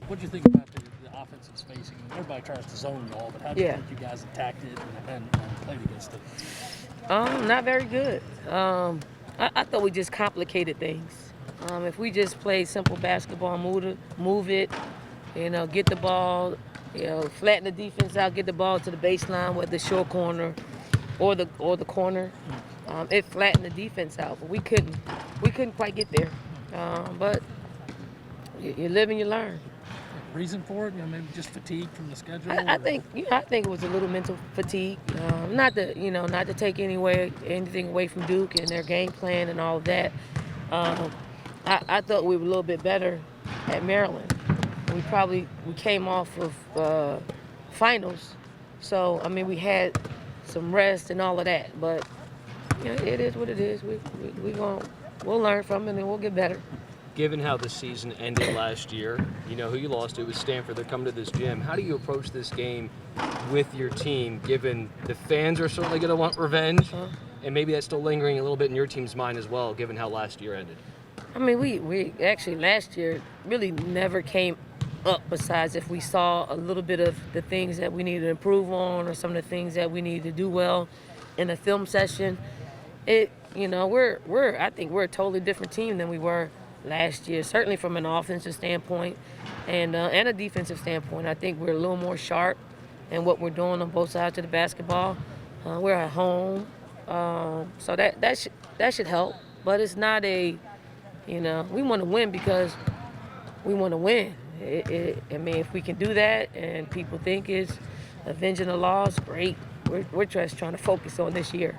What do you think about the offensive spacing? Everybody tries to zone y'all, but how do you think you guys attacked it and played against it? Not very good. I thought we just complicated things. If we just played simple basketball, move it, get the ball, flatten the defense out, get the ball to the baseline, whether the short corner or the corner, it flattened the defense out. But we couldn't quite get there. But you live and you learn. Reason for it? Maybe just fatigue from the schedule. I think it was a little mental fatigue. Not to take anything away from Duke and their game plan and all of that. I thought we were a little bit better at Maryland. We came off of finals, so we had some rest and all of that. But it is what it is. We'll learn from it and we'll get better. Given how the season ended last year, you know who you lost to was Stanford. They're coming to this gym. How do you approach this game with your team, given the fans are certainly going to want revenge, and maybe that's still lingering a little bit in your team's mind as well, given how last year ended? We actually last year really never came up besides if we saw a little bit of the things that we needed to improve on or some of the things that we needed to do well in a film session. I think we're a totally different team than we were last year, certainly from an offensive standpoint and a defensive standpoint. I think we're a little more sharp in what we're doing on both sides of the basketball. We're at home, so that should help. But it's not we want to win because we want to win. If we can do that and people think it's avenging a loss, great. We're just trying to focus on this year.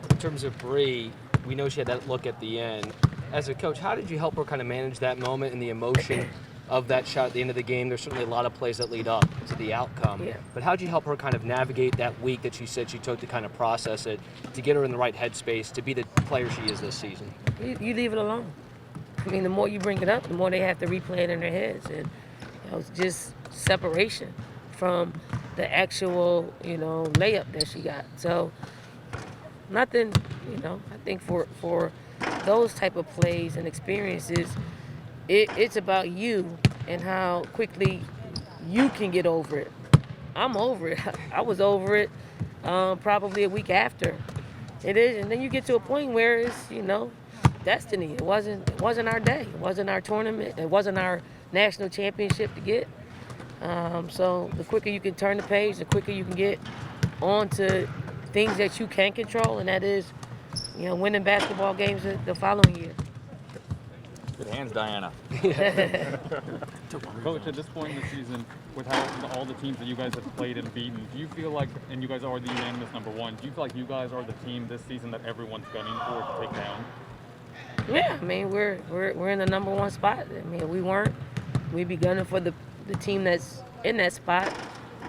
In terms of Bree, we know she had that look at the end. As a coach, how did you help her kind of manage that moment and the emotion of that shot at the end of the game? There's certainly a lot of plays that lead up to the outcome. Yeah. But how did you help her kind of navigate that week that she said she took to kind of process it, to get her in the right headspace, to be the player she is this season? You leave it alone. The more you bring it up, the more they have to replay it in their heads. And it's just separation from the actual, layup that she got. So nothing, I think for those type of plays and experiences, it's about you and how quickly you can get over it. I'm over it. I was over it probably a week after. It is, and then you get to a point where it's, destiny. It wasn't our day. It wasn't our tournament. It wasn't our national championship to get. So the quicker you can turn the page, the quicker you can get on to things that you can control, and that is, winning basketball games the following year. Good hands, Diana. Coach, at this point in the season, with how all the teams that you guys have played and beaten, do you feel like, and you guys are the unanimous number one, do you feel like you guys are the team this season that everyone's gunning for to take down? Yeah, we're in the number one spot. If we weren't, we'd be gunning for the team that's in that spot.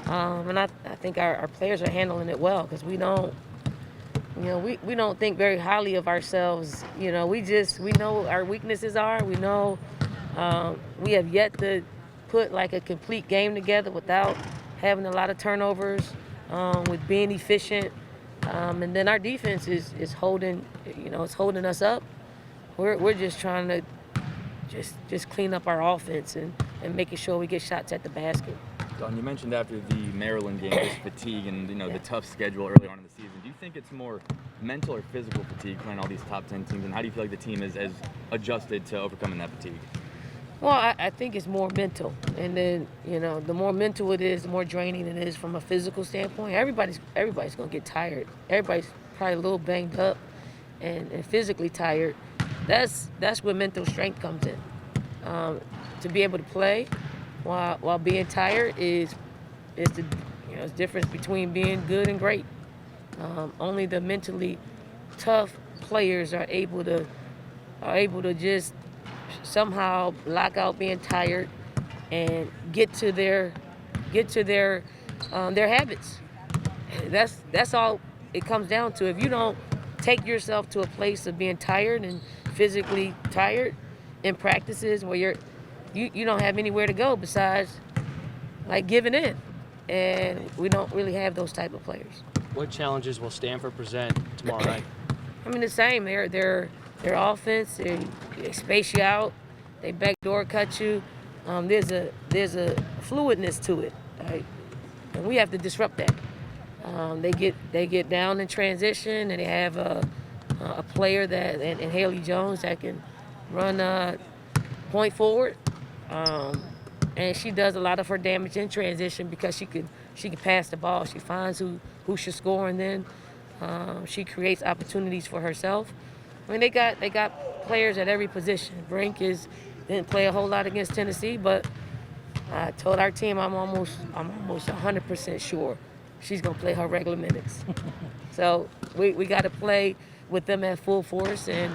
And I think our players are handling it well because we don't think very highly of ourselves. We know our weaknesses are. We know we have yet to put like a complete game together without having a lot of turnovers, with being efficient. And then our defense is holding, it's holding us up. We're just trying to just clean up our offense and making sure we get shots at the basket. Don, you mentioned after the Maryland game, this fatigue and the tough schedule early on in the season. Do you think it's more mental or physical fatigue playing all these top 10 teams, and how do you feel like the team is adjusted to overcoming that fatigue? Well, I think it's more mental, and then the more mental it is, the more draining it is from a physical standpoint. Everybody's gonna get tired. Everybody's probably a little banged up and physically tired. That's where mental strength comes in. To be able to play while being tired is the difference between being good and great. Only the mentally tough players are able to just somehow lock out being tired and get to their habits. That's all it comes down to. If you don't take yourself to a place of being tired and physically tired in practices where you don't have anywhere to go besides like giving in, and we don't really have those type of players. What challenges will Stanford present tomorrow night? The same. Their offense, they space you out, they backdoor cut you. there's a fluidness to it, right? And we have to disrupt that. They get down in transition, and they have a player that and Haley Jones that can run point forward, and she does a lot of her damage in transition because she can pass the ball. She finds who should score, and then she creates opportunities for herself. I mean, they got players at every position. Brink didn't play a whole lot against Tennessee, but I told our team I'm almost 100% sure she's gonna play her regular minutes. So we got to play with them at full force, and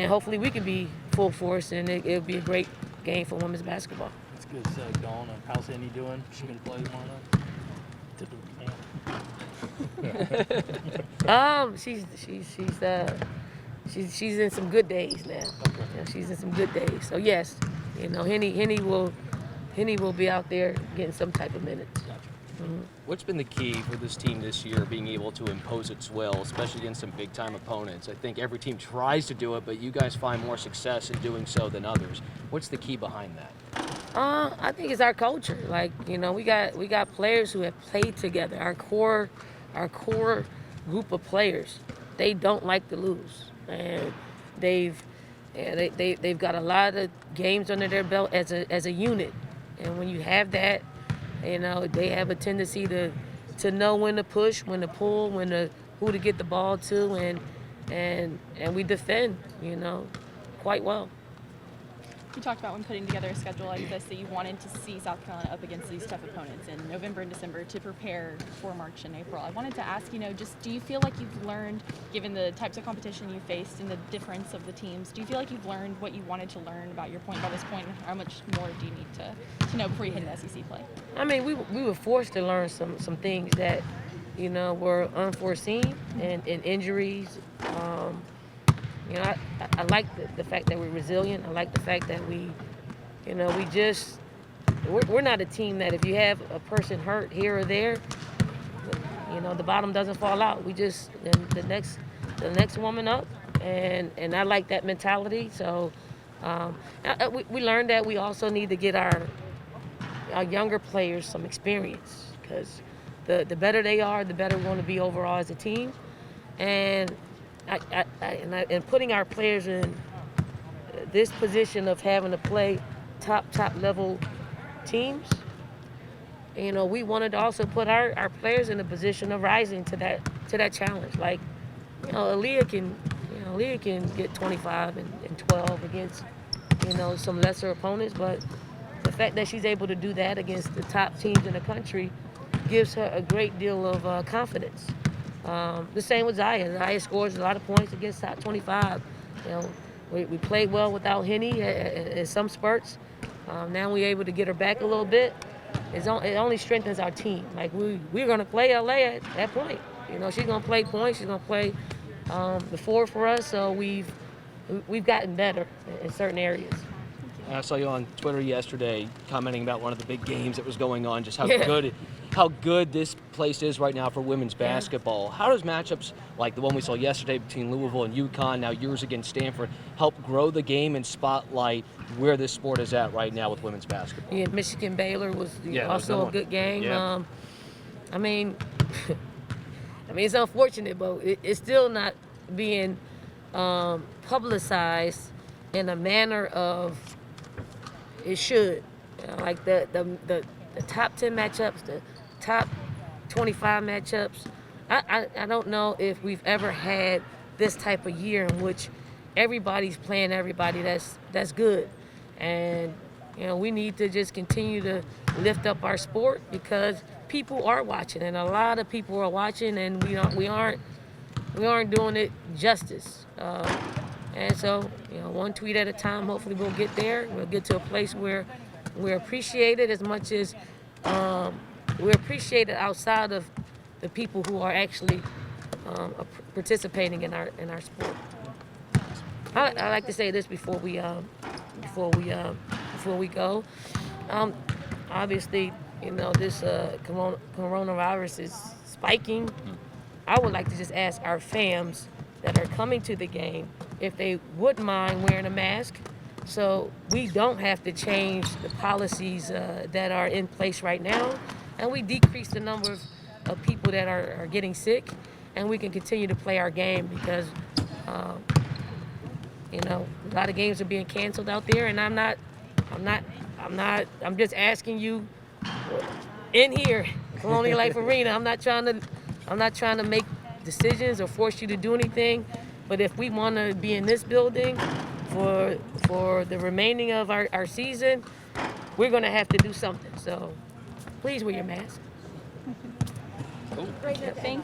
hopefully we can be full force, and it'll be a great game for women's basketball. It's good going. And how's Annie doing? She gonna play tomorrow night? She's in some good days now. Okay. You know, she's in some good days. So yes, you know, Henny will be out there getting some type of minutes. Gotcha. What's been the key for this team this year, being able to impose its will, especially against some big-time opponents? I think every team tries to do it, but you guys find more success in doing so than others. What's the key behind that? I think it's our culture. Like, you know, we got players who have played together. Our core group of players, they don't like to lose, and they've got a lot of games under their belt as a unit. And when you have that, you know, they have a tendency to know when to push, when to pull, who to get the ball to, and we defend, you know, quite well. You talked about when putting together a schedule like this that you wanted to see South Carolina up against these tough opponents in November and December to prepare for March and April. I wanted to ask, you know, just do you feel like you've learned, given the types of competition you faced and the difference of the teams, do you feel like you've learned what you wanted to learn about your point by this point? And how much more do you need to know before you hit an SEC play? I mean, we were forced to learn some things that, you know, were unforeseen and injuries. You know, I like the fact that we're resilient. I like the fact that we're not a team that if you have a person hurt here or there, you know, the bottom doesn't fall out. We just the next woman up, and I like that mentality. So we learned that we also need to get our younger players some experience, because the better they are, the better we're going to be overall as a team, and putting our players in this position of having to play top level teams, you know, we wanted to also put our players in a position of rising to that challenge. Like, you know, Aaliyah can get 25 and 12 against, you know, some lesser opponents, but the fact that she's able to do that against the top teams in the country gives her a great deal of confidence. The same with Zaya. Zaya scores a lot of points against top 25. You know, we played well without Henny in some spurts. Now we're able to get her back a little bit. It only strengthens our team. Like, we're going to play LA at that point. You know, she's going to play points. She's going to play the four for us. So we've gotten better in certain areas. I saw you on Twitter yesterday commenting about one of the big games that was going on, just how good this place is right now for women's basketball. How does matchups like the one we saw yesterday between Louisville and UConn, now yours against Stanford, help grow the game and spotlight where this sport is at right now with women's basketball? Yeah, Michigan Baylor was also a good game. Yeah. I mean, it's unfortunate, but it's still not being publicized in a manner of it should. You know, like the top 10 matchups, the top 25 matchups. I don't know if we've ever had this type of year in which everybody's playing everybody that's good. And, you know, we need to just continue to lift up our sport, because people are watching, and a lot of people are watching, and we aren't doing it justice. And so, you know, one tweet at a time, hopefully we'll get there. We'll get to a place where we're appreciated as much as we're appreciated outside of the people who are actually participating in our sport. I like to say this before we go. Obviously, you know, this coronavirus is spiking. I would like to just ask our fans that are coming to the game if they wouldn't mind wearing a mask, So we don't have to change the policies that are in place right now, and we decrease the number of people that are getting sick, and we can continue to play our game because, you know, a lot of games are being canceled out there, and I'm just asking you in here, Colonial Life Arena. I'm not trying to make decisions or force you to do anything, but if we want to be in this building for the remaining of our season, we're going to have to do something. So please wear your mask. Thank